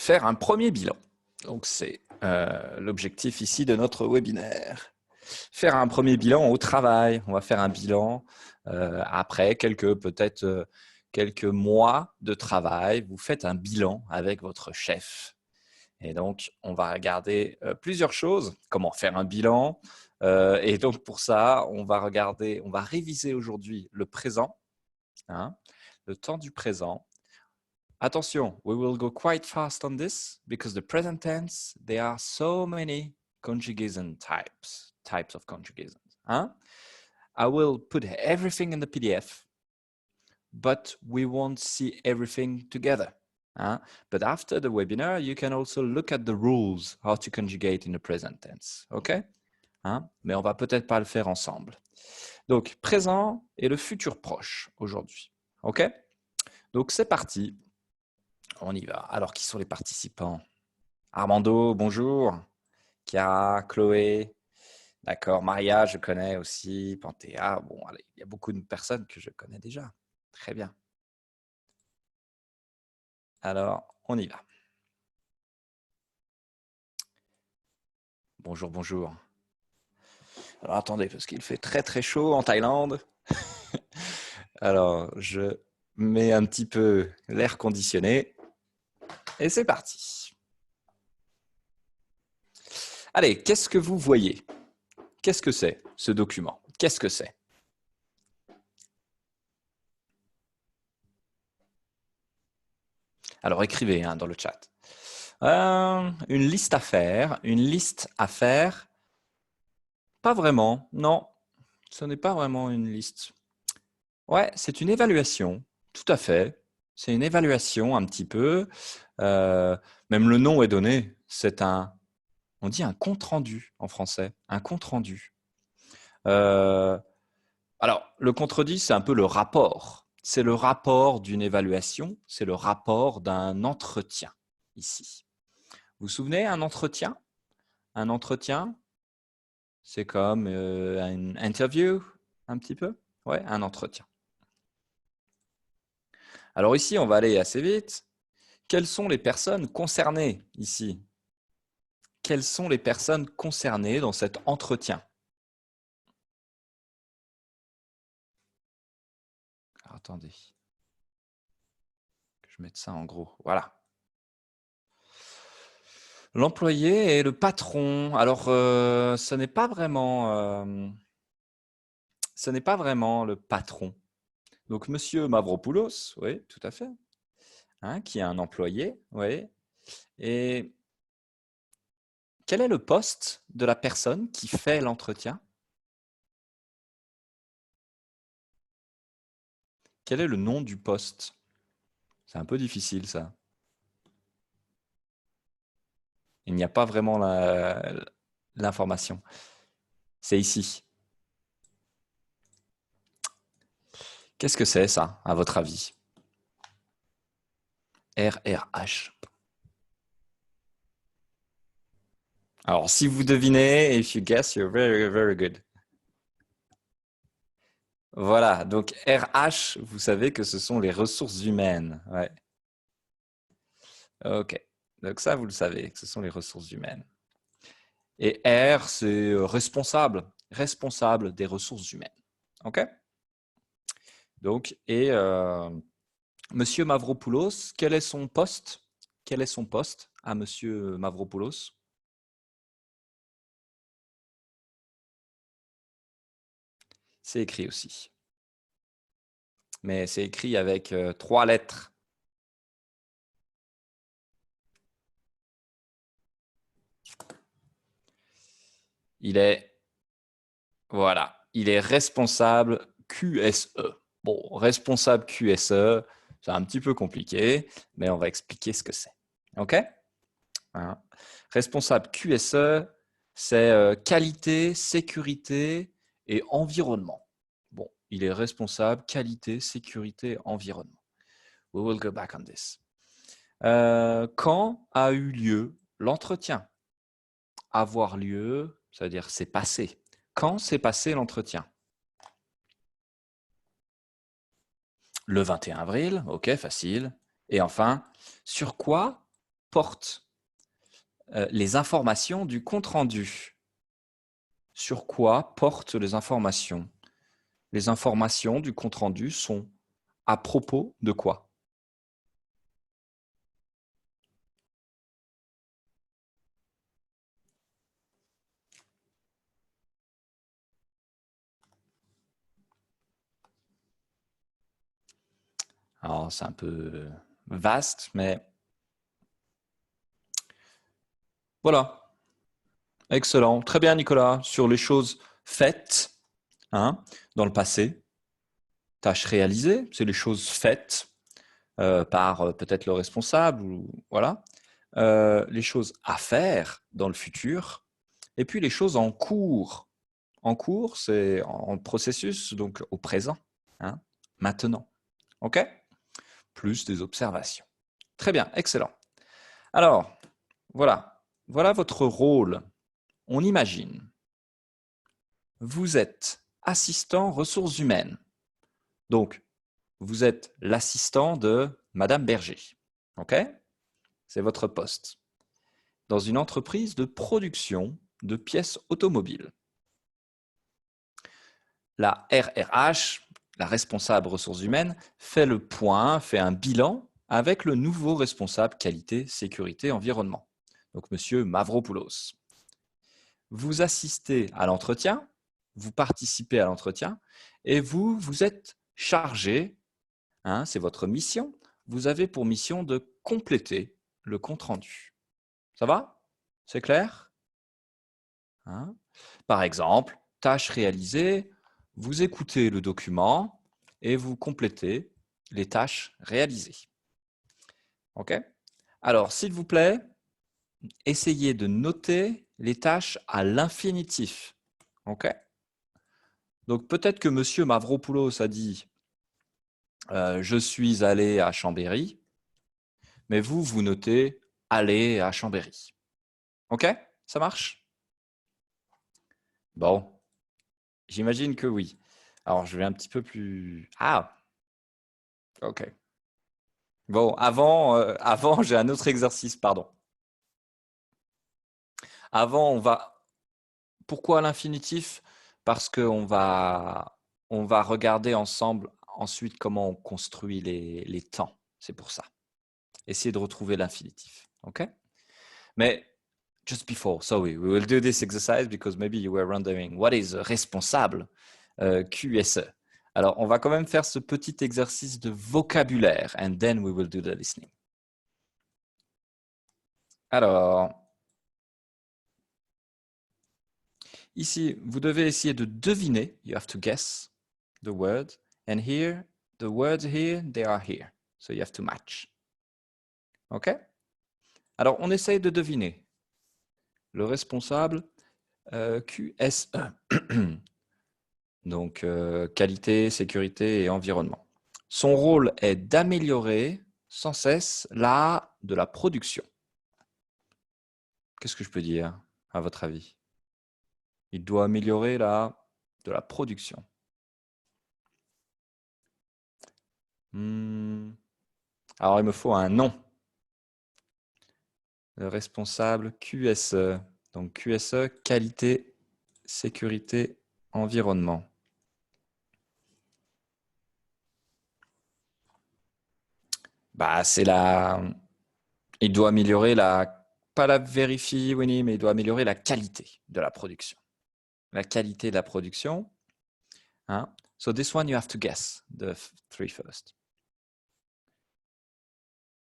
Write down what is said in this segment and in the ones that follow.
faire un premier bilan. Donc, c'est l'objectif ici de notre webinaire. Faire un premier bilan au travail. On va faire un bilan après peut-être quelques mois de travail. Vous faites un bilan avec votre chef. Et donc, on va regarder plusieurs choses. Comment faire un bilan. Et donc, pour ça, on va réviser aujourd'hui le présent, hein, le temps du présent. Attention, we will go quite fast on this because the present tense, there are so many conjugation types of conjugations. Hein? I will put everything in the PDF, but we won't see everything together. Hein? But after the webinar, you can also look at the rules, how to conjugate in the present tense. OK? Hein? Mais on va peut-être pas le faire ensemble. Donc, présent et le futur proche aujourd'hui. OK? Donc, c'est parti. On y va. Alors, qui sont les participants? Armando, bonjour. Chiara, Chloé. D'accord. Maria, je connais aussi. Panthéa. Bon, allez, il y a beaucoup de personnes que je connais déjà. Très bien. Alors, on y va. Bonjour, bonjour. Alors, attendez, parce qu'il fait très, très chaud en Thaïlande. Alors, je mets un petit peu l'air conditionné. Et c'est parti. Allez, qu'est-ce que vous voyez? Qu'est-ce que c'est, ce document? Qu'est-ce que c'est? Alors, écrivez dans le chat. Une liste à faire. Une liste à faire. Pas vraiment. Non, ce n'est pas vraiment une liste. Ouais, c'est une évaluation. Tout à fait. C'est une évaluation un petit peu. Même le nom est donné. C'est on dit un compte-rendu en français. Un compte-rendu. Alors, le compte-rendu, c'est un peu le rapport. C'est le rapport d'une évaluation. C'est le rapport d'un entretien ici. Vous vous souvenez, un entretien? Un entretien, c'est comme une interview, un petit peu. Ouais, un entretien. Alors ici, on va aller assez vite. Quelles sont les personnes concernées ici? Quelles sont les personnes concernées dans cet entretien? Alors, attendez. Que je mette ça en gros. Voilà. L'employé et le patron. Alors, ce n'est pas vraiment le patron. Donc, Monsieur Mavropoulos, oui, tout à fait, hein, qui est un employé, oui. Et quel est le poste de la personne qui fait l'entretien? Quel est le nom du poste? C'est un peu difficile, ça. Il n'y a pas vraiment l'information. C'est ici. Qu'est-ce que c'est, ça, à votre avis? RRH. Alors, si vous devinez, if you guess, you're very, very good. Voilà, donc RH, vous savez que ce sont les ressources humaines. Ouais. Ok, donc ça, vous le savez, que ce sont les ressources humaines. Et R, c'est responsable des ressources humaines. Ok. Donc, et Monsieur Mavropoulos, quel est son poste? Quel est son poste à Monsieur Mavropoulos? C'est écrit aussi. Mais c'est écrit avec 3 lettres. Il est, voilà, il est responsable QSE. Bon, responsable QSE, c'est un petit peu compliqué, mais on va expliquer ce que c'est. OK? Hein. Responsable QSE, c'est qualité, sécurité et environnement. Bon, il est responsable qualité, sécurité, environnement. We will go back on this. Quand a eu lieu l'entretien? Avoir lieu, ça veut dire c'est passé. Quand s'est passé l'entretien? Le 21 avril, ok, facile. Et enfin, sur quoi portent les informations du compte-rendu? Sur quoi portent les informations? Les informations du compte-rendu sont à propos de quoi? Alors, c'est un peu vaste, mais voilà. Excellent. Très bien, Nicolas. Sur les choses faites hein, dans le passé, tâches réalisées, c'est les choses faites par peut-être le responsable, ou voilà. Les choses à faire dans le futur, et puis les choses en cours. En cours, c'est en processus, donc au présent, hein, maintenant. OK? Plus des observations. Très bien, excellent. Alors, voilà. Voilà votre rôle. On imagine. Vous êtes assistant ressources humaines. Donc, vous êtes l'assistant de Madame Berger. OK? C'est votre poste. Dans une entreprise de production de pièces automobiles. La RRH, la responsable ressources humaines, fait le point, fait un bilan avec le nouveau responsable qualité, sécurité, environnement. Donc, Monsieur Mavropoulos. Vous assistez à l'entretien, vous participez à l'entretien et vous êtes chargé, hein, c'est votre mission, vous avez pour mission de compléter le compte-rendu. Ça va? C'est clair? Hein? Par exemple, tâche réalisée, vous écoutez le document et vous complétez les tâches réalisées. OK? Alors, s'il vous plaît, essayez de noter les tâches à l'infinitif. OK? Donc, peut-être que Monsieur Mavropoulos a dit je suis allé à Chambéry, mais vous, vous notez aller à Chambéry. OK? Ça marche? Bon, j'imagine que oui. Alors, je vais un petit peu plus... Ah, OK. Bon, avant j'ai un autre exercice, pardon. Avant, on va... Pourquoi l'infinitif? Parce qu'on on va regarder ensemble ensuite comment on construit les temps. C'est pour ça. Essayez de retrouver l'infinitif. OK? Mais just before, sorry, we will do this exercise because maybe you were wondering what is responsable QSE. Alors, on va quand même faire ce petit exercice de vocabulaire and then we will do the listening. Alors, ici, vous devez essayer de deviner. You have to guess the word. And here, the words here, they are here. So you have to match. OK? Alors, on essaye de deviner. Le responsable QSE. Donc, qualité, sécurité et environnement. Son rôle est d'améliorer sans cesse l'art de la production. Qu'est-ce que je peux dire, à votre avis? Il doit améliorer l'art de la production. Alors, il me faut un nom. Le responsable QSE. Donc, QSE, qualité, sécurité, environnement. Bah, c'est la... Il doit améliorer la... Pas la vérifie, Winnie, mais il doit améliorer la qualité de la production. La qualité de la production. Hein? So this one, you have to guess the three first.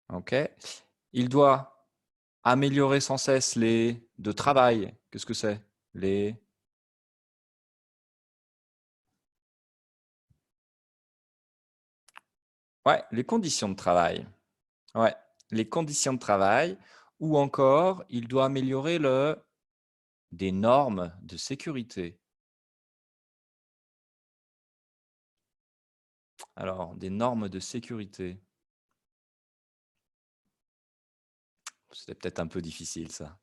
OK. Il doit améliorer sans cesse les de travail. Qu'est-ce que c'est? Les... Ouais, les conditions de travail. Ouais, les conditions de travail. Ou encore, il doit améliorer des normes de sécurité. Alors, des normes de sécurité. C'est peut-être un peu difficile, ça.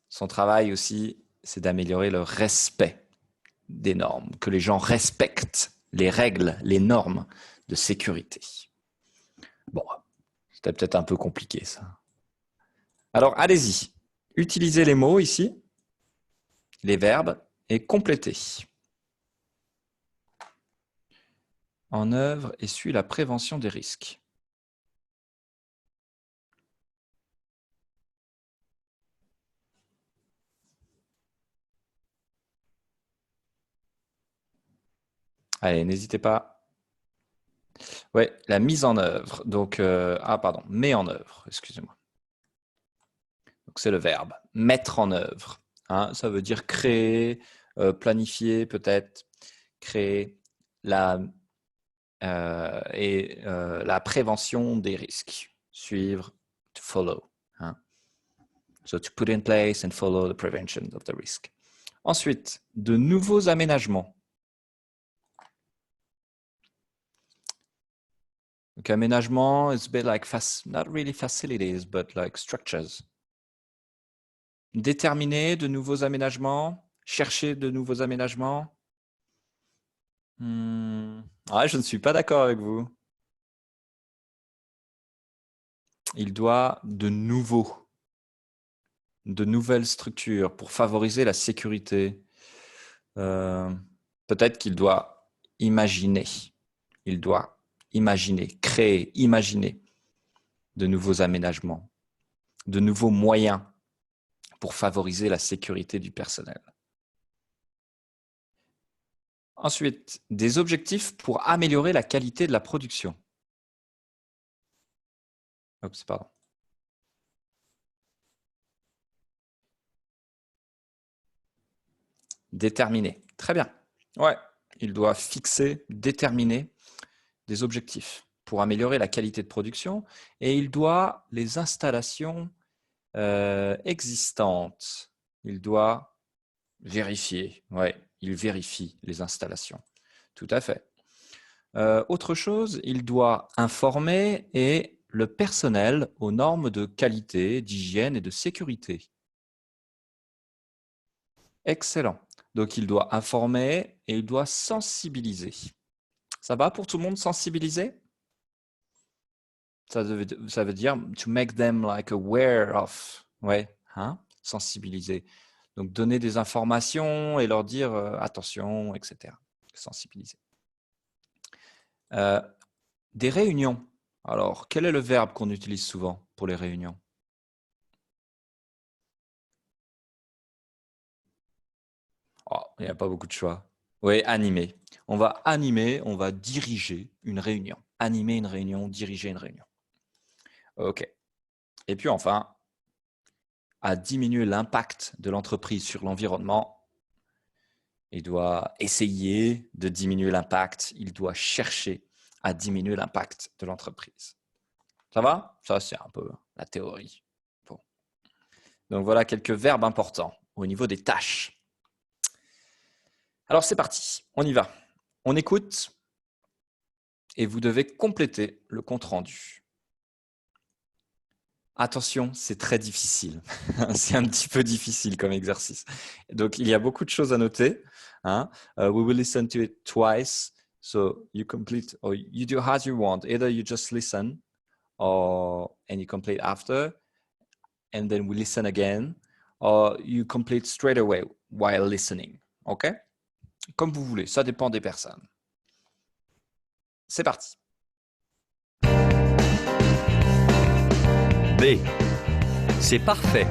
Son travail aussi, c'est d'améliorer le respect des normes, que les gens respectent les règles, les normes de sécurité. Bon, C'était peut-être un peu compliqué, ça. Alors, allez-y. Utilisez les mots ici, les verbes, et complétez. En œuvre et suit la prévention des risques. Allez, n'hésitez pas. Ouais, la mise en œuvre. Donc, met en œuvre, excusez-moi. Donc, c'est le verbe. Mettre en œuvre. Hein, ça veut dire créer, planifier peut-être, créer la prévention des risques. Suivre, to follow. Hein. So, to put in place and follow the prevention of the risk. Ensuite, de nouveaux aménagements. Donc, aménagement is a bit like, not really facilities, but like structures. Déterminer de nouveaux aménagements, chercher de nouveaux aménagements. Ouais, je ne suis pas d'accord avec vous. Il doit de nouvelles structures pour favoriser la sécurité. Peut-être qu'il doit imaginer. Il doit imaginer, créer, imaginer de nouveaux aménagements, de nouveaux moyens pour favoriser la sécurité du personnel. Ensuite, des objectifs pour améliorer la qualité de la production. Oups, pardon. Déterminer. Très bien. Ouais, il doit fixer, déterminer des objectifs pour améliorer la qualité de production et il doit les installations existantes. Il doit vérifier. Ouais, il vérifie les installations. Tout à fait. Autre chose, il doit informer et le personnel aux normes de qualité, d'hygiène et de sécurité. Excellent. Donc, il doit informer et il doit sensibiliser. Ça va pour tout le monde, sensibiliser? Ça veut dire to make them like aware of. Ouais, hein? Sensibiliser. Donc, donner des informations et leur dire attention, etc. Sensibiliser. Des réunions. Alors, quel est le verbe qu'on utilise souvent pour les réunions? Oh, il n'y a pas beaucoup de choix. Oui, animer. On va animer, on va diriger une réunion. Animer une réunion, diriger une réunion. OK. Et puis enfin, à diminuer l'impact de l'entreprise sur l'environnement, il doit essayer de diminuer l'impact, il doit chercher à diminuer l'impact de l'entreprise. Ça va? Ça, c'est un peu la théorie. Bon. Donc, voilà quelques verbes importants au niveau des tâches. Alors, c'est parti. On y va. On écoute et vous devez compléter le compte-rendu. Attention, c'est très difficile. C'est un petit peu difficile comme exercice. Donc, il y a beaucoup de choses à noter. Hein? We will listen to it twice. So, you complete or you do as you want. Either you just listen and you complete after, and then we listen again, or you complete straight away while listening. OK? Comme vous voulez. Ça dépend des personnes. C'est parti. B. C'est parfait.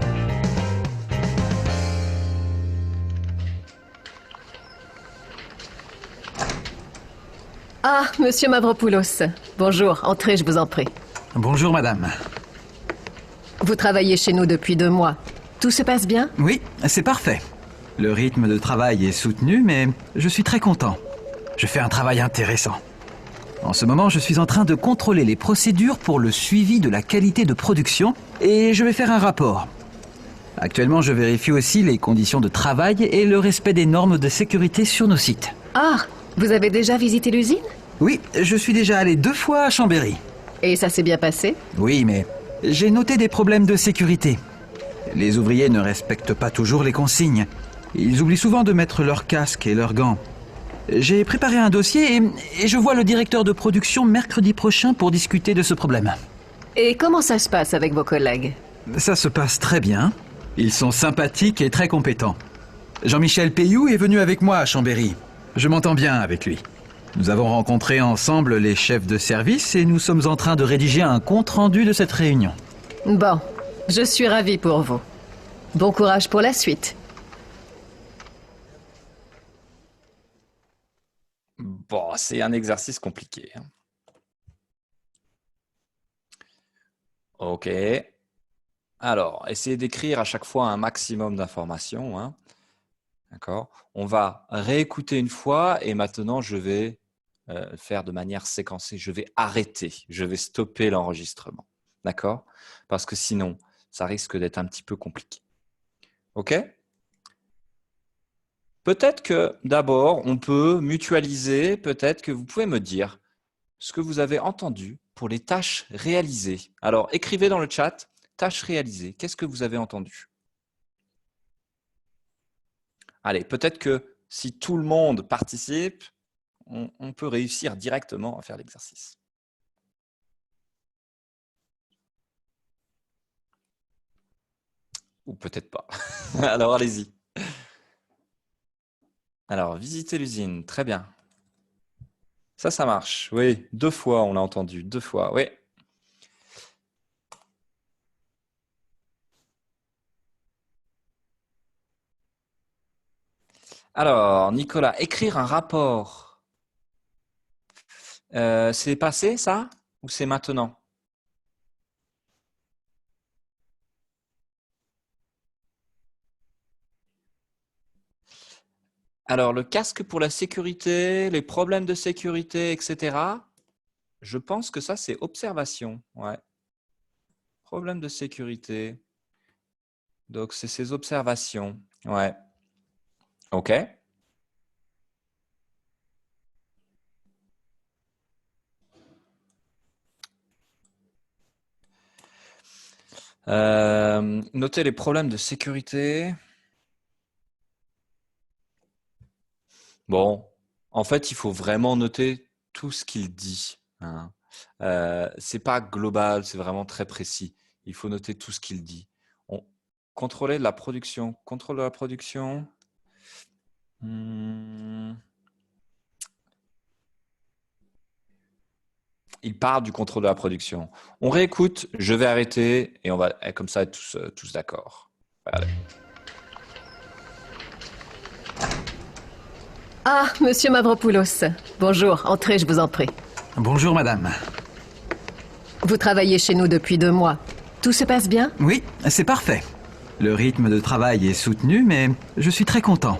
Ah, monsieur Mavropoulos. Bonjour, entrez, je vous en prie. Bonjour madame. Vous travaillez chez nous depuis 2 mois. Tout se passe bien? Oui, c'est parfait. Le rythme de travail est soutenu, mais je suis très content. Je fais un travail intéressant. En ce moment, je suis en train de contrôler les procédures pour le suivi de la qualité de production et je vais faire un rapport. Actuellement, je vérifie aussi les conditions de travail et le respect des normes de sécurité sur nos sites. Ah, vous avez déjà visité l'usine? Oui, je suis déjà allé 2 fois à Chambéry. Et ça s'est bien passé? Oui, mais j'ai noté des problèmes de sécurité. Les ouvriers ne respectent pas toujours les consignes. Ils oublient souvent de mettre leur casque et leurs gants. J'ai préparé un dossier et je vois le directeur de production mercredi prochain pour discuter de ce problème. Et comment ça se passe avec vos collègues? Ça se passe très bien. Ils sont sympathiques et très compétents. Jean-Michel Payou est venu avec moi à Chambéry. Je m'entends bien avec lui. Nous avons rencontré ensemble les chefs de service et nous sommes en train de rédiger un compte-rendu de cette réunion. Bon, je suis ravie pour vous. Bon courage pour la suite. Bon, c'est un exercice compliqué, hein. OK. Alors, essayez d'écrire à chaque fois un maximum d'informations, hein. D'accord? On va réécouter une fois et maintenant je vais faire de manière séquencée. Je vais arrêter, je vais stopper l'enregistrement. D'accord? Parce que sinon, ça risque d'être un petit peu compliqué. OK? Peut-être que d'abord, on peut mutualiser, peut-être que vous pouvez me dire ce que vous avez entendu pour les tâches réalisées. Alors, écrivez dans le chat, tâches réalisées. Qu'est-ce que vous avez entendu? Allez, peut-être que si tout le monde participe, on peut réussir directement à faire l'exercice. Ou peut-être pas. Alors, allez-y. Alors, visiter l'usine, très bien. Ça marche. Oui, 2 fois, on l'a entendu. 2 fois, oui. Alors, Nicolas, écrire un rapport. C'est passé, ça? Ou c'est maintenant? Alors, le casque pour la sécurité, les problèmes de sécurité, etc. Je pense que ça, c'est observation. Ouais. Problème de sécurité. Donc, c'est ces observations. Ouais. OK. Notez les problèmes de sécurité. Bon, en fait, il faut vraiment noter tout ce qu'il dit, hein. C'est pas global, c'est vraiment très précis. Il faut noter tout ce qu'il dit. Contrôler la production. Contrôle de la production. Il parle du contrôle de la production. On réécoute, je vais arrêter et on va comme ça être tous d'accord. Allez. Ah, monsieur Mavropoulos. Bonjour, entrez, je vous en prie. Bonjour madame. Vous travaillez chez nous depuis 2 mois. Tout se passe bien? Oui, c'est parfait. Le rythme de travail est soutenu, mais je suis très content.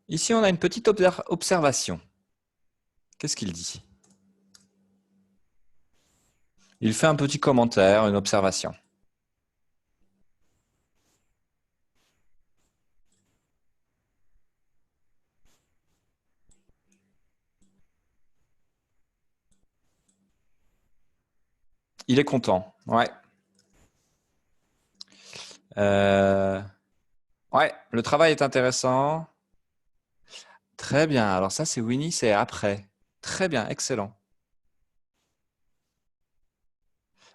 Ici, on a une petite observation. Qu'est-ce qu'il dit? Il fait un petit commentaire, une observation. Il est content, ouais. Ouais, le travail est intéressant. Très bien, alors ça c'est Winnie, c'est après. Très bien, excellent.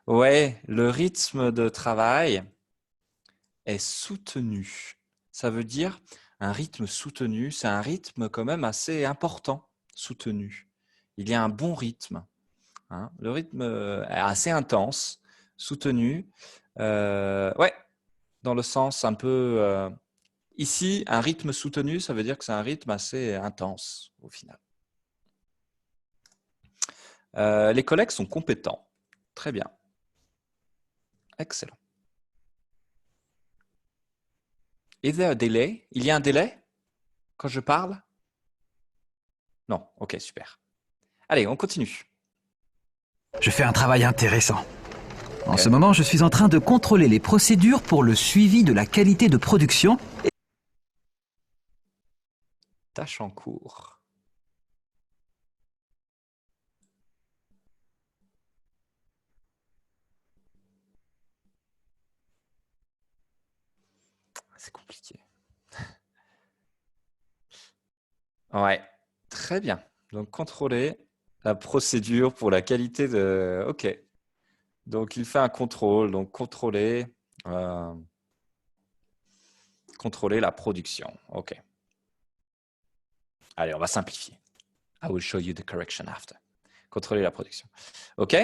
Ouais, le rythme de travail est soutenu. Ça veut dire un rythme soutenu, c'est un rythme quand même assez important, soutenu. Il y a un bon rythme, hein. Le rythme est assez intense, soutenu. Ouais, dans le sens un peu… ici, un rythme soutenu, ça veut dire que c'est un rythme assez intense au final. Les collègues sont compétents. Très bien. Excellent. Is there a delay? Il y a un délai quand je parle? Non. Ok, super. Allez, on continue. Je fais un travail intéressant. En ce moment, je suis en train de contrôler les procédures pour le suivi de la qualité de production. Tâche en cours. C'est compliqué. Ouais, très bien. Donc, contrôler la procédure pour la qualité de… Ok. Donc, il fait un contrôle. Donc, contrôler la production. OK. Allez, on va simplifier. I will show you the correction after. Contrôler la production. OK?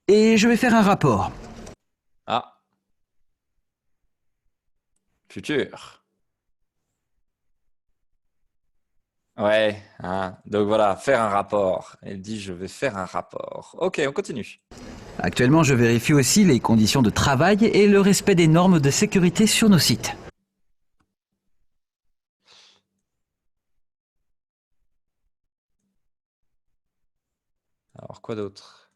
Et je vais faire un rapport. Ah. Futur. Ouais. Hein. Donc voilà, faire un rapport. Elle dit, je vais faire un rapport. OK, on continue. Actuellement, je vérifie aussi les conditions de travail et le respect des normes de sécurité sur nos sites. Alors, quoi d'autre?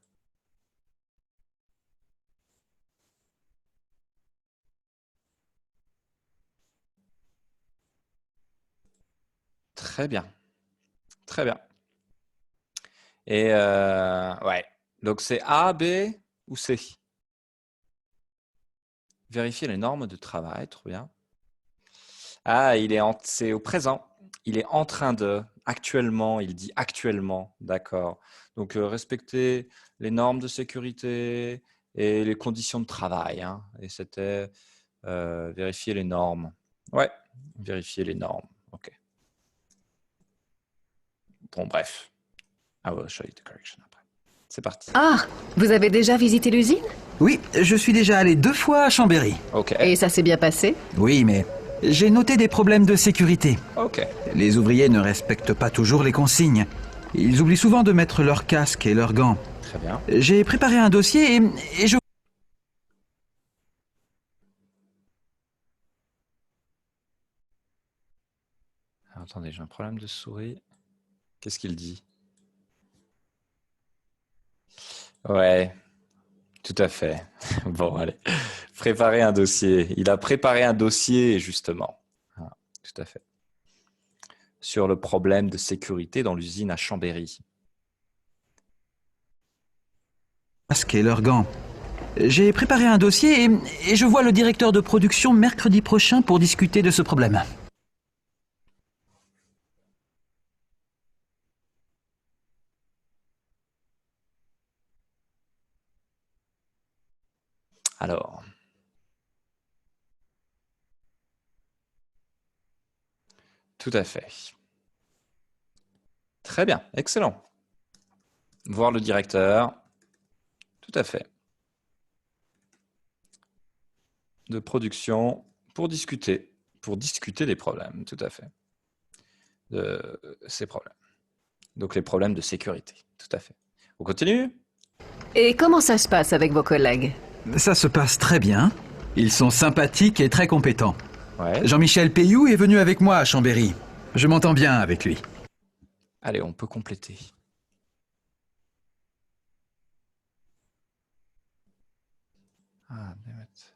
Très bien. Très bien. Et ouais. Donc, c'est A, B ou C? Vérifier les normes de travail. Trop bien. Ah, c'est au présent. Il est en train de. Actuellement, il dit actuellement. D'accord. Donc, respecter les normes de sécurité et les conditions de travail. Hein. Et c'était vérifier les normes. Ouais, vérifier les normes. OK. Bon, bref. I will show you the correction après. C'est parti. Ah, vous avez déjà visité l'usine? Oui, je suis déjà allé 2 fois à Chambéry. OK. Et ça s'est bien passé? Oui, mais j'ai noté des problèmes de sécurité. OK. Les ouvriers ne respectent pas toujours les consignes. Ils oublient souvent de mettre leur casque et leurs gants. Très bien. J'ai préparé un dossier et je... Alors, attendez, j'ai un problème de souris. Qu'est-ce qu'il dit? Ouais, tout à fait. Bon, allez. Préparer un dossier. Il a préparé un dossier, justement. Ah, tout à fait. Sur le problème de sécurité dans l'usine à Chambéry. Casque et leurs gants. J'ai préparé un dossier et je vois le directeur de production mercredi prochain pour discuter de ce problème. Alors. Tout à fait. Très bien, excellent. Voir le directeur. Tout à fait. De production pour discuter des problèmes, tout à fait. De ces problèmes. Donc les problèmes de sécurité, tout à fait. On continue? Et comment ça se passe avec vos collègues? Ça se passe très bien. Ils sont sympathiques et très compétents. Ouais. Jean-Michel Payou est venu avec moi à Chambéry. Je m'entends bien avec lui. Allez, on peut compléter. Ah, damn it.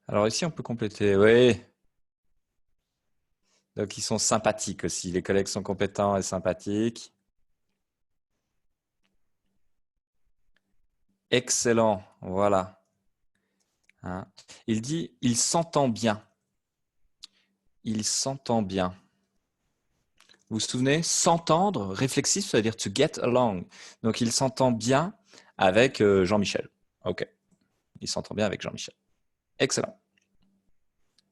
Alors ici, on peut compléter, oui. Donc, ils sont sympathiques aussi. Les collègues sont compétents et sympathiques. Excellent, voilà. Hein. Il dit, il s'entend bien. Il s'entend bien. Vous vous souvenez, s'entendre, réflexif, ça veut dire to get along. Donc, il s'entend bien avec Jean-Michel. OK. Il s'entend bien avec Jean-Michel. Excellent.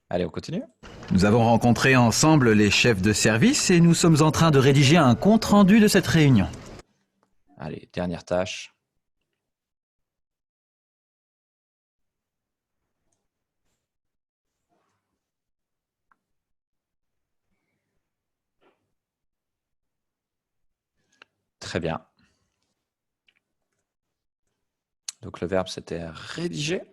Allez, on continue. Nous avons rencontré ensemble les chefs de service et nous sommes en train de rédiger un compte-rendu de cette réunion. Allez, dernière tâche. Très bien. Donc, le verbe, c'était rédiger.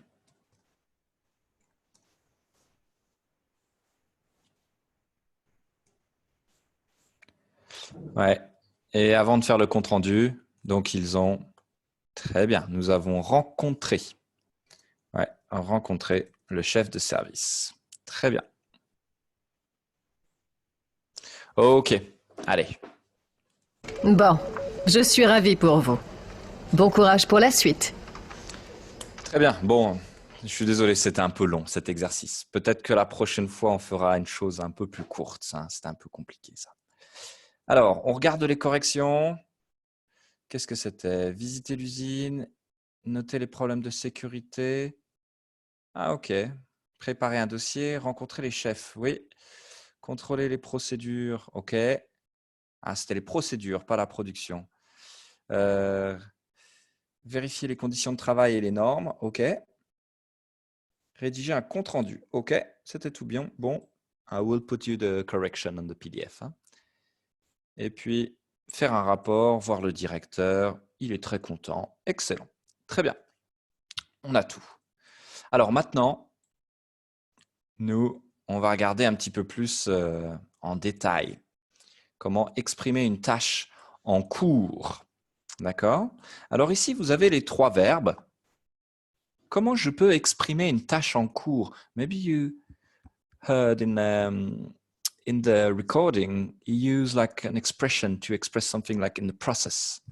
Ouais. Et avant de faire le compte-rendu, donc ils ont... Très bien. Nous avons rencontré. Ouais, rencontré le chef de service. Très bien. OK. Allez. Bon, je suis ravie pour vous. Bon courage pour la suite. Très bien. Bon, Je suis désolé, c'était un peu long cet exercice. Peut-être que la prochaine fois, on fera une chose un peu plus courte. C'était un peu compliqué ça. Alors, on regarde les corrections. Qu'est-ce que c'était? Visiter l'usine, noter les problèmes de sécurité. Ah, ok. Préparer un dossier, rencontrer les chefs. Oui. Contrôler les procédures. Ok. Ah, c'était les procédures, pas la production. Vérifier les conditions de travail et les normes. Ok. Rédiger un compte-rendu. OK, c'était tout bien. Bon, I will put you the correction on the PDF. Hein. Et puis, faire un rapport, voir le directeur. Il est très content. Excellent. Très bien. On a tout. Alors maintenant, nous, on va regarder un petit peu plus en détail comment exprimer une tâche en cours. D'accord? Alors ici, vous avez les 3 verbes. Comment je peux exprimer une tâche en cours? Maybe you heard in the recording, you use like an expression to express something like in the process.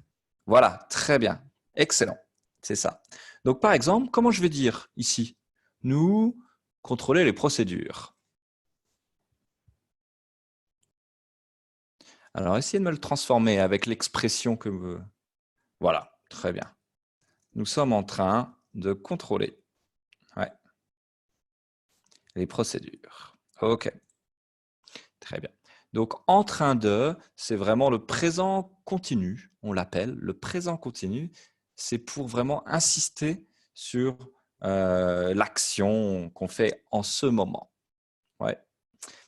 Voilà, très bien. Excellent. C'est ça. Donc, par exemple, comment je vais dire ici? Nous contrôler les procédures. Alors, essayez de me le transformer avec l'expression que vous... Voilà, très bien. Nous sommes en train de contrôler les procédures. OK. Très bien. Donc, en train de, c'est vraiment le présent continu, on l'appelle. Le présent continu, c'est pour vraiment insister sur l'action qu'on fait en ce moment. Ouais.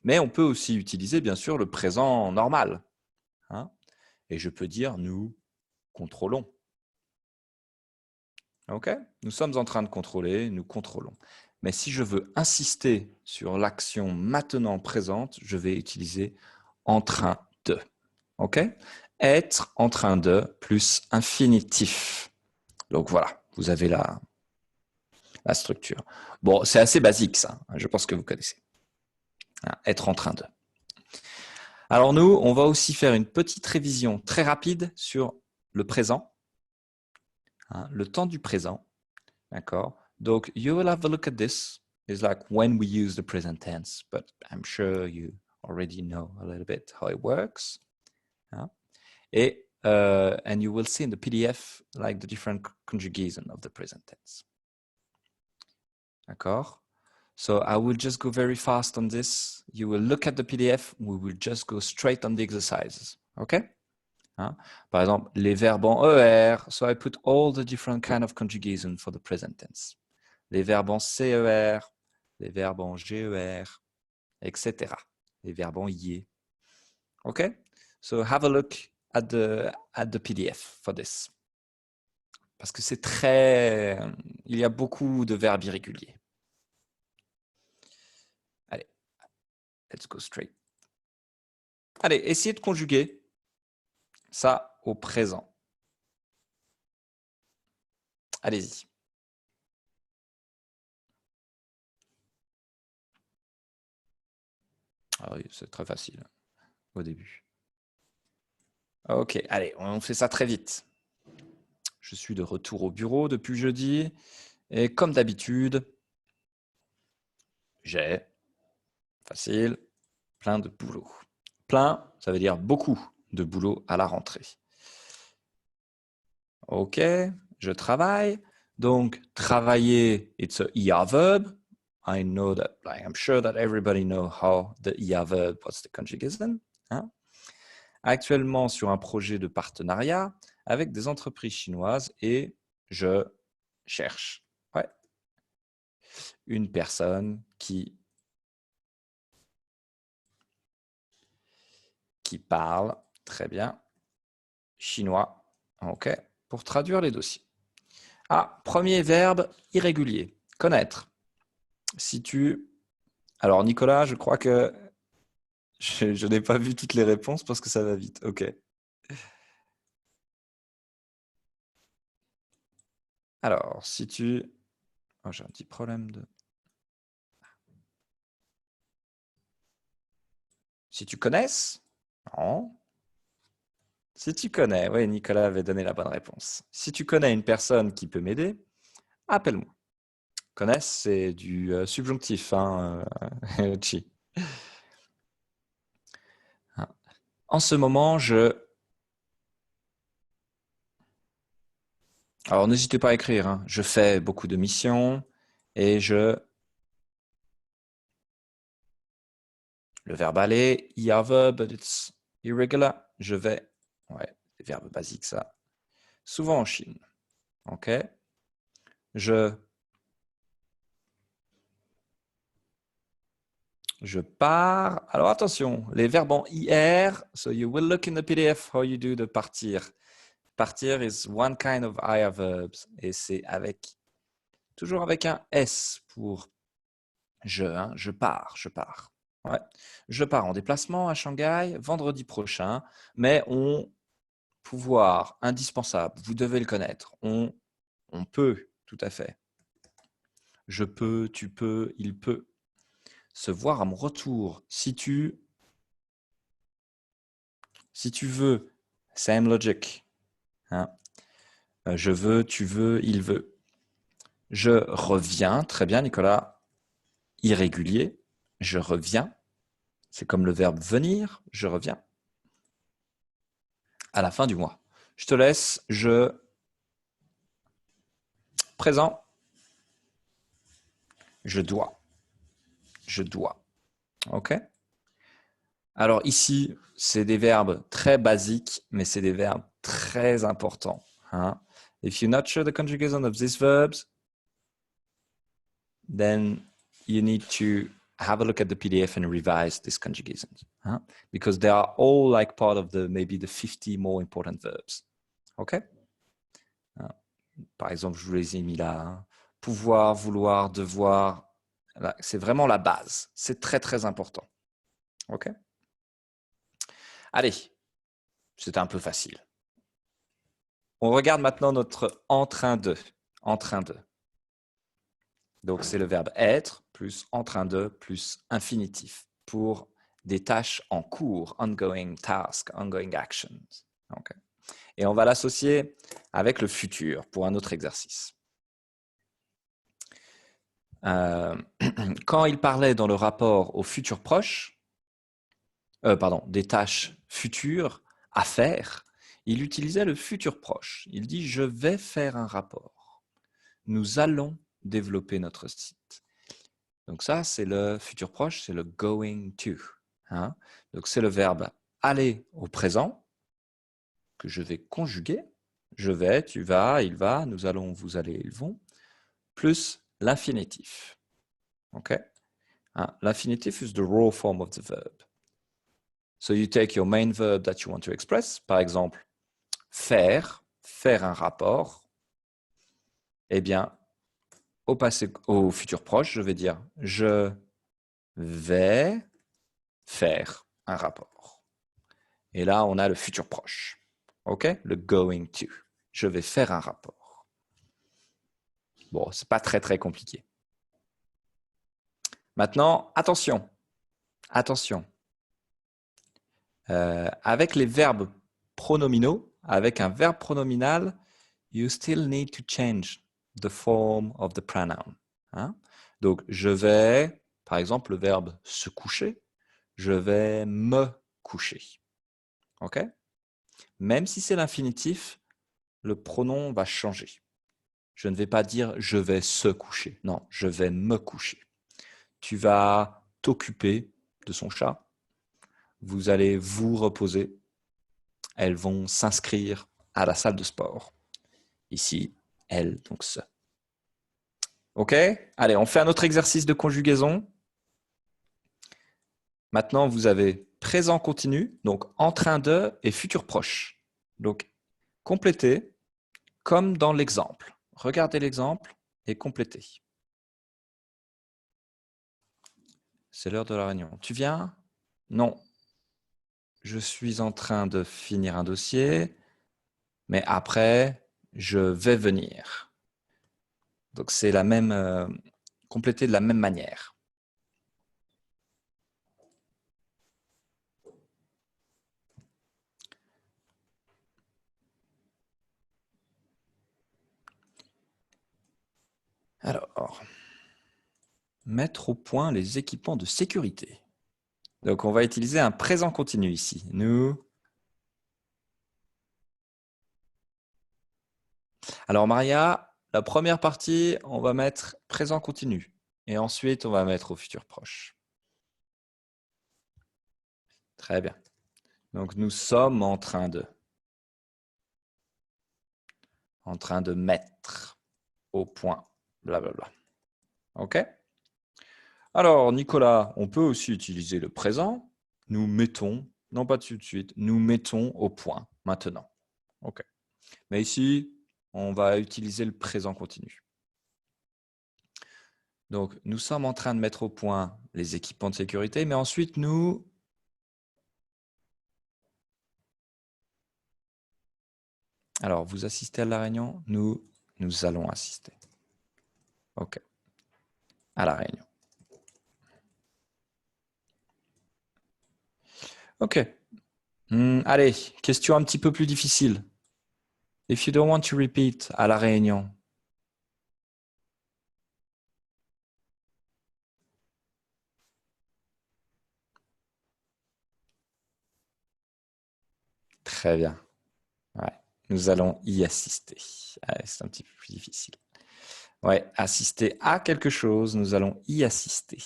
Mais on peut aussi utiliser, bien sûr, le présent normal. Hein. Et je peux dire, nous contrôlons. OK? Nous sommes en train de contrôler, nous contrôlons. Mais si je veux insister sur l'action maintenant présente, je vais utiliser en train de. OK? Être en train de plus infinitif. Donc voilà, vous avez la structure. Bon, c'est assez basique ça, je pense que vous connaissez. Être en train de. Alors nous, on va aussi faire une petite révision très rapide sur le présent, le temps du présent. D'accord? Donc, you will have a look at this. It's like when we use the present tense, but I'm sure you already know a little bit how it works. And you will see in the PDF like the different conjugation of the present tense. D'accord? So I will just go very fast on this. You will look at the PDF. We will just go straight on the exercises. Okay? Par exemple, les verbes en ER. So I put all the different kind of conjugation for the present tense. Les verbes en CER, les verbes en GER, etc. Les verbes en IE. Okay? So have a look at the PDF for this. Parce que c'est très... Il y a beaucoup de verbes irréguliers. Allez, let's go straight. Allez, essayez de conjuguer ça au présent. Allez-y. Ah oui, c'est très facile au début. Ok, allez, on fait ça très vite. Je suis de retour au bureau depuis jeudi. Et comme d'habitude, j'ai, facile, plein de boulot. Plein, ça veut dire beaucoup de boulot à la rentrée. Ok, je travaille. Donc, travailler, it's a ER verb. I know that, I'm sure that everybody knows how the ER verb, what's the conjugation. Hein? Actuellement sur un projet de partenariat avec des entreprises chinoises et je cherche une personne qui parle très bien chinois, ok, pour traduire les dossiers. Ah, premier verbe irrégulier, connaître. Si tu... Alors Nicolas, je crois que je n'ai pas vu toutes les réponses parce que ça va vite, ok. Alors, si tu... Oh, j'ai un petit problème de... Si tu connaisses? Non. Si tu connais, oui, Nicolas avait donné la bonne réponse. Si tu connais une personne qui peut m'aider, appelle-moi. connaissent, c'est du subjonctif, hein, Chi. En ce moment, Alors, n'hésitez pas à écrire, hein. Je fais beaucoup de missions et Le verbe aller, ER verb, but it's irregular. Je vais. Ouais, des verbes basiques, ça. Souvent en Chine. OK. Je pars. Alors attention, les verbes en IR, so you will look in the PDF how you do the partir. Partir is one kind of IR verbs et c'est toujours avec un S pour hein, je pars. Ouais. Je pars en déplacement à Shanghai vendredi prochain, mais pouvoir indispensable, vous devez le connaître. On peut, tout à fait. Je peux, tu peux, il peut. Se voir à mon retour. Si tu veux, same logic. Hein. Je veux, tu veux, il veut. Je reviens, très bien Nicolas, irrégulier. Je reviens. C'est comme le verbe venir, je reviens. À la fin du mois. Je te laisse, présent. Je dois. OK? Alors ici, c'est des verbes très basiques, mais c'est des verbes très importants. Hein? If you're not sure the conjugation of these verbs, then you need to have a look at the PDF and revise these conjugations. Hein? Because they are all like part of maybe the 50 more important verbs. OK? Par exemple, je vous les ai mis là. Hein? Pouvoir, vouloir, devoir. C'est vraiment la base. C'est très, très important. OK? Allez, c'était un peu facile. On regarde maintenant notre en train de. En train de. Donc, c'est le verbe être plus en train de plus infinitif pour des tâches en cours, ongoing task, ongoing actions. Okay. Et on va l'associer avec le futur pour un autre exercice. Quand il parlait dans le rapport au futur proche, des tâches futures à faire, il utilisait le futur proche. Il dit « je vais faire un rapport ». Nous allons développer notre site. Donc ça, c'est le futur proche, c'est le going to. Hein? Donc c'est le verbe aller au présent que je vais conjuguer. Je vais, tu vas, il va, nous allons, vous allez, ils vont, plus l'infinitif. OK? Hein? L'infinitif is the raw form of the verb. So you take your main verb that you want to express, par exemple, faire un rapport. Eh bien, au futur proche, je vais dire je vais faire un rapport. Et là, on a le futur proche. OK? Le going to. Je vais faire un rapport. Bon, c'est pas très, très compliqué. Maintenant, attention. Attention. Avec les verbes pronominaux, avec un verbe pronominal, you still need to change the form of the pronoun. Hein? Donc, je vais, par exemple, le verbe se coucher, je vais me coucher. OK? Même si c'est l'infinitif, le pronom va changer. Je ne vais pas dire je vais se coucher. Non, je vais me coucher. Tu vas t'occuper de son chat. Vous allez vous reposer. Elles vont s'inscrire à la salle de sport. Ici, elle, donc ce. OK? Allez, on fait un autre exercice de conjugaison. Maintenant, vous avez présent continu, donc en train de et futur proche. Donc, complétez comme dans l'exemple. Regardez l'exemple et complétez. C'est l'heure de la réunion. Tu viens? Non. Je suis en train de finir un dossier, mais après, je vais venir. Donc, c'est la même, complété de la même manière. Alors, mettre au point les équipements de sécurité. Donc, on va utiliser un présent continu ici. Nous. Alors, Maria, la première partie, on va mettre présent continu. Et ensuite, on va mettre au futur proche. Très bien. Donc, nous sommes en train de mettre au point, blablabla. OK? Alors, Nicolas, on peut aussi utiliser le présent. Nous mettons, non pas tout de suite, nous mettons au point maintenant. OK. Mais ici, on va utiliser le présent continu. Donc, nous sommes en train de mettre au point les équipements de sécurité, mais ensuite, nous... Alors, vous assistez à la réunion? Nous allons assister. OK. À la réunion. OK. Allez, question un petit peu plus difficile. If you don't want to repeat, à la réunion. Très bien. Ouais. Nous allons y assister. Ouais, c'est un petit peu plus difficile. Ouais, assister à quelque chose, nous allons y assister.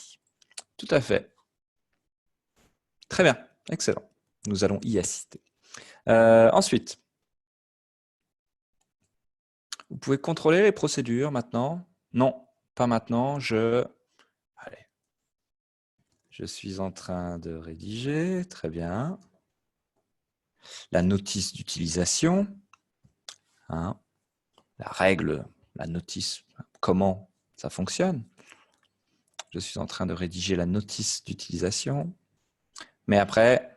Tout à fait. Très bien, excellent. Nous allons y assister. Ensuite, vous pouvez contrôler les procédures maintenant. Non, pas maintenant. Allez. Je suis en train de rédiger. Très bien. La notice d'utilisation. Hein. La règle, la notice, comment ça fonctionne. Je suis en train de rédiger la notice d'utilisation. Mais après...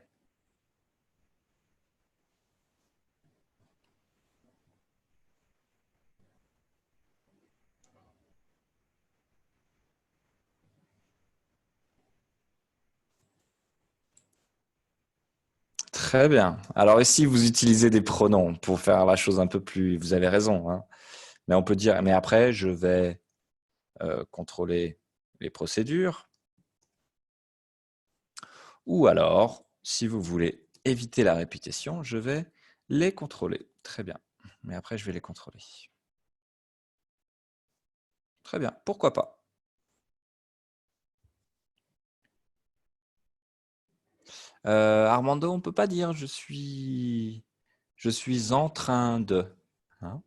Très bien. Alors ici, vous utilisez des pronoms pour faire la chose un peu plus... Vous avez raison. Hein. Mais on peut dire... Mais après, je vais contrôler les procédures. Ou alors, si vous voulez éviter la répétition, je vais les contrôler. Très bien. Mais après, je vais les contrôler. Très bien. Pourquoi pas? Armando, on ne peut pas dire je suis en train de. Hein,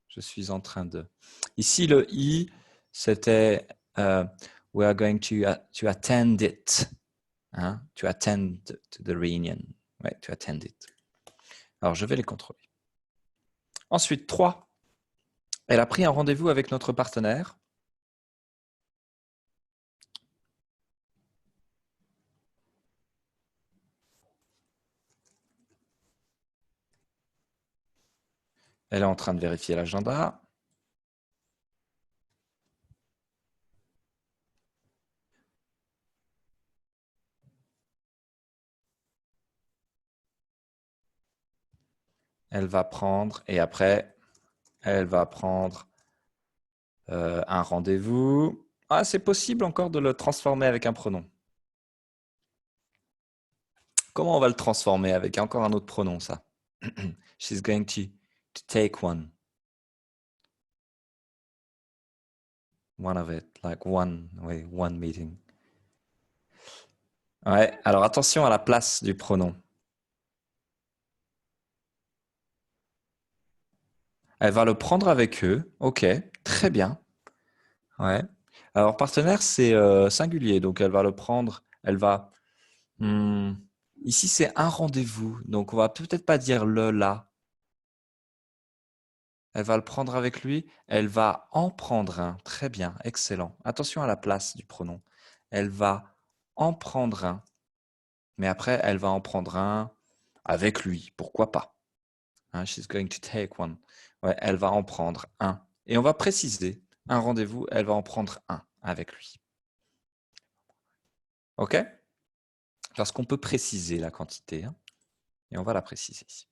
je suis en train de. Ici, le I, c'était we are going to attend it. Hein, to attend to the reunion. Ouais, to attend it. Alors, je vais les contrôler. Ensuite, 3. Elle a pris un rendez-vous avec notre partenaire. Elle est en train de vérifier l'agenda. Elle va prendre, et après, elle va prendre un rendez-vous. Ah, c'est possible encore de le transformer avec un pronom. Comment on va le transformer avec encore un autre pronom, ça? She's going to take one. One of it, like one meeting. Ouais, alors attention à la place du pronom. Elle va le prendre avec eux. Ok, très bien. Ouais. Alors, partenaire, c'est singulier, donc elle va le prendre. Elle va... ici, c'est un rendez-vous, donc on va peut-être pas dire le là. Elle va le prendre avec lui. Elle va en prendre un. Très bien, excellent. Attention à la place du pronom. Elle va en prendre un. Mais après, elle va en prendre un avec lui. Pourquoi pas? Hein, she's going to take one. Ouais, elle va en prendre un. Et on va préciser. Un rendez-vous, elle va en prendre un avec lui. OK? Parce qu'on peut préciser la quantité. Hein, et on va la préciser ici.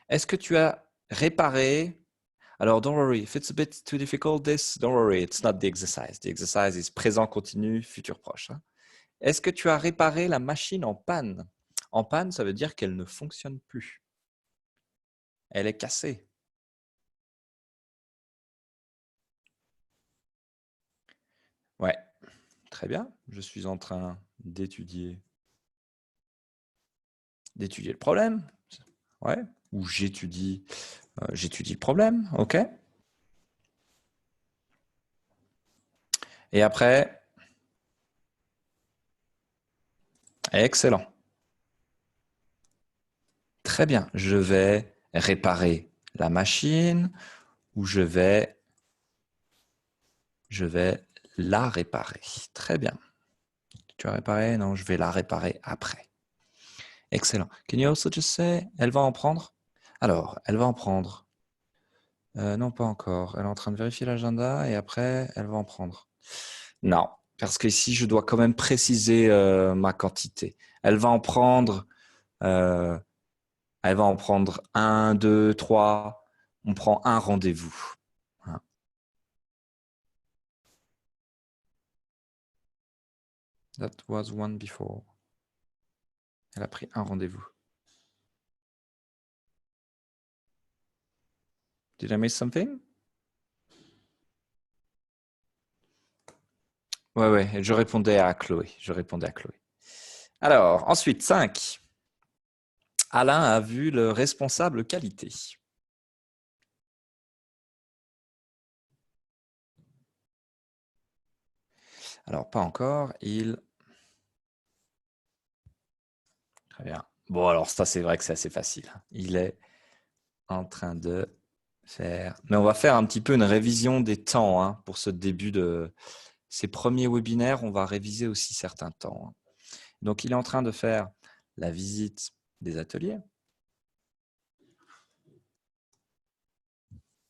Est-ce que tu as réparé? Alors, don't worry. If it's a bit too difficult, don't worry. It's not the exercise. The exercise is présent continu, futur proche. Hein. Est-ce que tu as réparé la machine en panne? En panne, ça veut dire qu'elle ne fonctionne plus. Elle est cassée. Ouais, très bien. Je suis en train d'étudier le problème. Ouais, ou j'étudie le problème. OK. Et après, excellent. Très bien. Je vais réparer la machine ou je vais la réparer. Très bien. Tu as réparé? Non, je vais la réparer après. Excellent. Can you also just say, elle va en prendre? Alors, elle va en prendre. Non, pas encore. Elle est en train de vérifier l'agenda et après, elle va en prendre. Non, parce que ici, je dois quand même préciser ma quantité. Elle va en prendre 1, 2, 3. On prend un rendez-vous. Hein. That was one before. Elle a pris un rendez-vous. Did I miss something? Ouais, je répondais à Chloé. Alors, ensuite, 5. Alain a vu le responsable qualité. Alors, pas encore. Très bien. Bon, alors ça, c'est vrai que c'est assez facile. Il est en train de faire... Mais on va faire un petit peu une révision des temps hein, pour ce début de... Ces premiers webinaires, on va réviser aussi certains temps. Hein. Donc, il est en train de faire la visite des ateliers.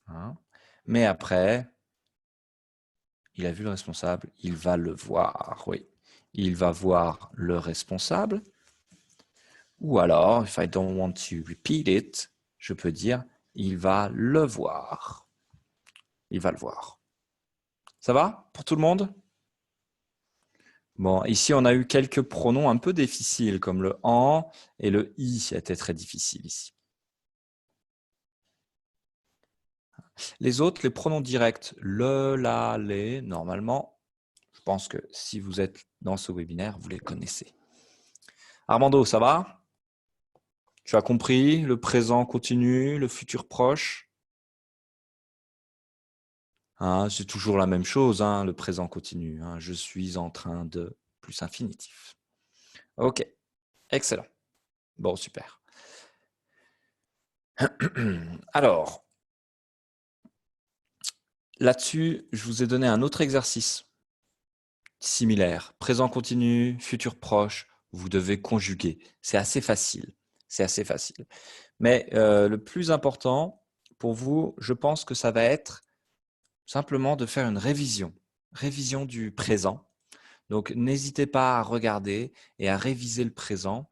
Hein. Mais après, il a vu le responsable, il va le voir. Oui, il va voir le responsable. Ou alors, if I don't want to repeat it, je peux dire, il va le voir. Il va le voir. Ça va pour tout le monde? Bon, ici, on a eu quelques pronoms un peu difficiles, comme le « en » et le « i » étaient très difficiles ici. Les autres, les pronoms directs, le, la, les, normalement, je pense que si vous êtes dans ce webinaire, vous les connaissez. Armando, ça va? Tu as compris le présent continu, le futur proche? Hein, c'est toujours la même chose, hein, le présent continu. Hein, je suis en train de plus infinitif. OK, excellent. Bon, super. Alors, là-dessus, je vous ai donné un autre exercice similaire. Présent continu, futur proche, vous devez conjuguer. C'est assez facile. Mais le plus important pour vous, je pense que ça va être simplement de faire une révision du présent. Donc, n'hésitez pas à regarder et à réviser le présent.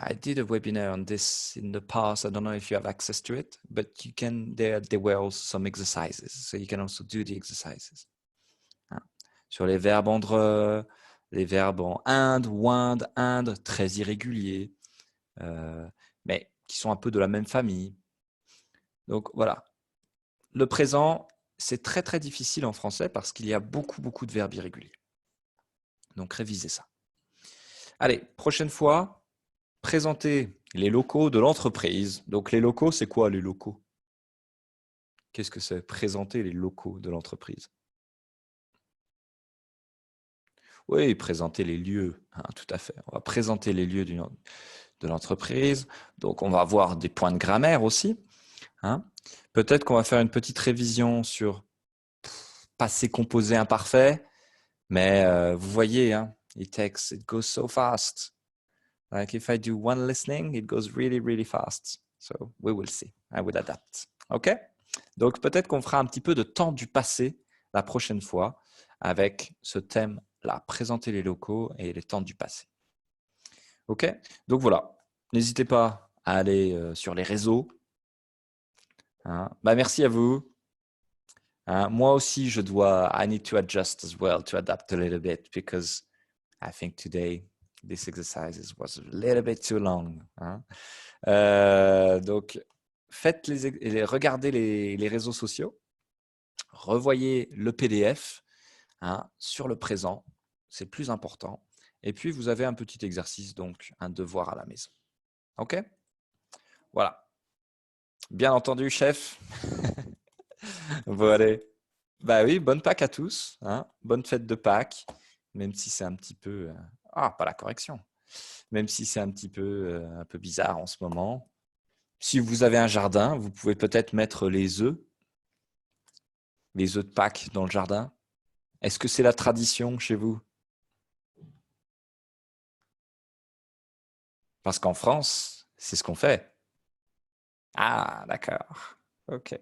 I did a webinar on this in the past. I don't know if you have access to it, but you can. There were also some exercises, so you can also do the exercises. Hein. Sur les verbes entre, les verbes en Inde, Inde, très irréguliers, mais qui sont un peu de la même famille. Donc voilà. Le présent, c'est très très difficile en français parce qu'il y a beaucoup de verbes irréguliers. Donc révisez ça. Allez, prochaine fois, présentez les locaux de l'entreprise. Donc les locaux, c'est quoi les locaux? Qu'est-ce que c'est? Présenter les locaux de l'entreprise. Oui, présenter les lieux, hein, tout à fait. On va présenter les lieux de l'entreprise. Donc on va voir des points de grammaire aussi. Hein. Peut-être qu'on va faire une petite révision sur passé composé imparfait, mais vous voyez, hein, it goes so fast. Like if I do one listening, it goes really fast. So we will see. I will adapt. OK? Donc peut-être qu'on fera un petit peu de temps du passé la prochaine fois avec ce thème-là, présenter les locaux et les temps du passé. OK? Donc voilà, n'hésitez pas à aller sur les réseaux. Hein. Bah, merci à vous. Hein. Moi aussi, I need to adjust as well, to adapt a little bit, because I think today, this exercise was a little bit too long. Hein. Donc, regardez les réseaux sociaux, revoyez le PDF hein, sur le présent, c'est le plus important. Et puis, vous avez un petit exercice, donc un devoir à la maison. OK? Voilà. Bien entendu, chef. Bon, allez. Bah oui, bonne Pâques à tous. Hein. Bonne fête de Pâques, même si c'est un petit peu... pas la correction. Même si c'est un peu bizarre en ce moment. Si vous avez un jardin, vous pouvez peut-être mettre les œufs de Pâques dans le jardin. Est-ce que c'est la tradition chez vous? Parce qu'en France, c'est ce qu'on fait. Ah, d'accord. OK.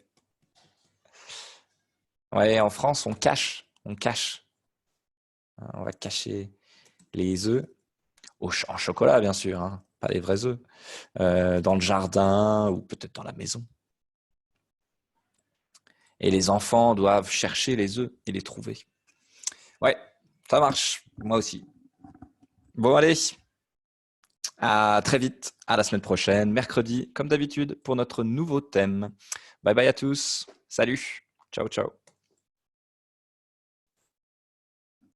Ouais, en France, on cache. On va cacher les œufs en chocolat, bien sûr, hein, pas les vrais œufs, dans le jardin ou peut-être dans la maison. Et les enfants doivent chercher les œufs et les trouver. Ouais, ça marche. Moi aussi. Bon, allez. À très vite. À la semaine prochaine, mercredi, comme d'habitude, pour notre nouveau thème. Bye bye à tous. Salut. Ciao, ciao.